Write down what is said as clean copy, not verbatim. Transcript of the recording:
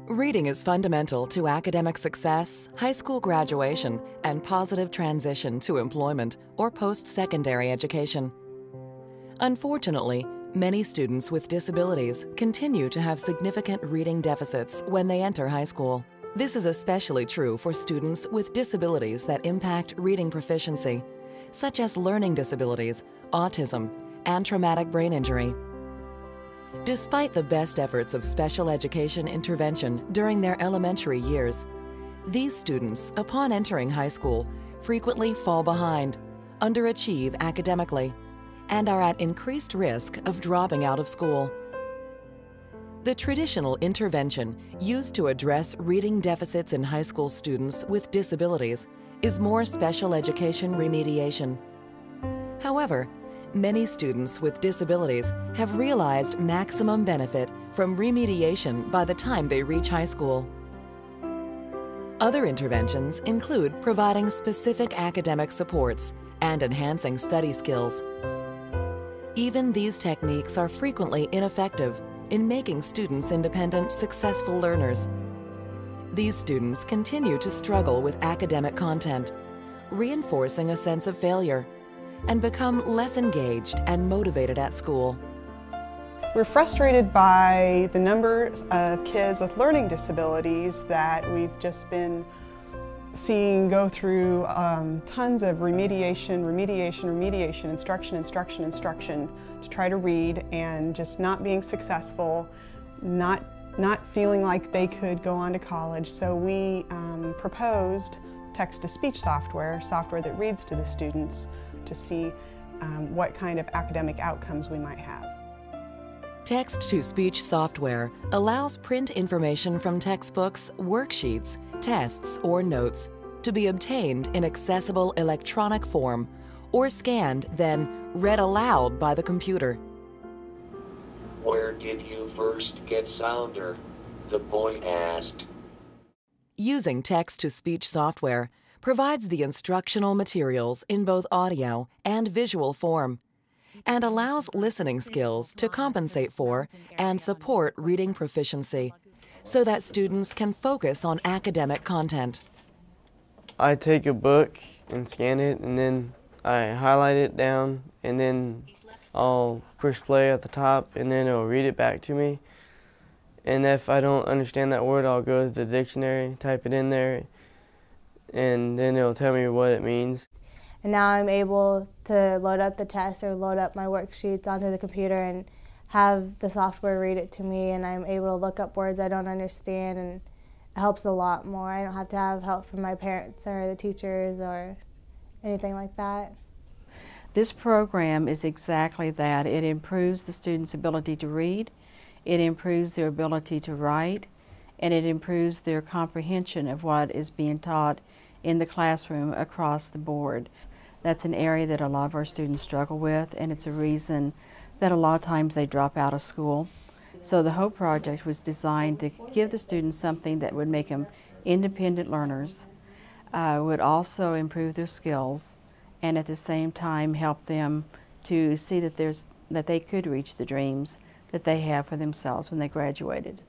Reading is fundamental to academic success, high school graduation, and positive transition to employment or post-secondary education. Unfortunately, many students with disabilities continue to have significant reading deficits when they enter high school. This is especially true for students with disabilities that impact reading proficiency, such as learning disabilities, autism, and traumatic brain injury. Despite the best efforts of special education intervention during their elementary years, these students, upon entering high school, frequently fall behind, underachieve academically, and are at increased risk of dropping out of school. The traditional intervention used to address reading deficits in high school students with disabilities is more special education remediation. However, many students with disabilities have realized maximum benefit from remediation by the time they reach high school. Other interventions include providing specific academic supports and enhancing study skills. Even these techniques are frequently ineffective in making students independent, successful learners. These students continue to struggle with academic content, reinforcing a sense of failure, and become less engaged and motivated at school. We're frustrated by the number of kids with learning disabilities that we've just been seeing go through tons of remediation, instruction to try to read, and just not being successful, not feeling like they could go on to college. So we proposed text-to-speech software that reads to the students to see what kind of academic outcomes we might have. Text-to-speech software allows print information from textbooks, worksheets, tests, or notes to be obtained in accessible electronic form or scanned, then read aloud by the computer. "Where did you first get sounder?" the boy asked. Using text-to-speech software provides the instructional materials in both audio and visual form, and allows listening skills to compensate for and support reading proficiency so that students can focus on academic content. I take a book and scan it, and then I highlight it down, and then I'll push play at the top, and then it'll read it back to me. And if I don't understand that word, I'll go to the dictionary, type it in there, and then it'll tell me what it means. And now I'm able to load up the test or load up my worksheets onto the computer and have the software read it to me, and I'm able to look up words I don't understand, and it helps a lot more. I don't have to have help from my parents or the teachers or anything like that. This program is exactly that. It improves the students' ability to read, it improves their ability to write, and it improves their comprehension of what is being taught in the classroom across the board. That's an area that a lot of our students struggle with, and it's a reason that a lot of times they drop out of school. So the HOPE project was designed to give the students something that would make them independent learners, would also improve their skills, and at the same time help them to see that they could reach the dreams that they have for themselves when they graduated.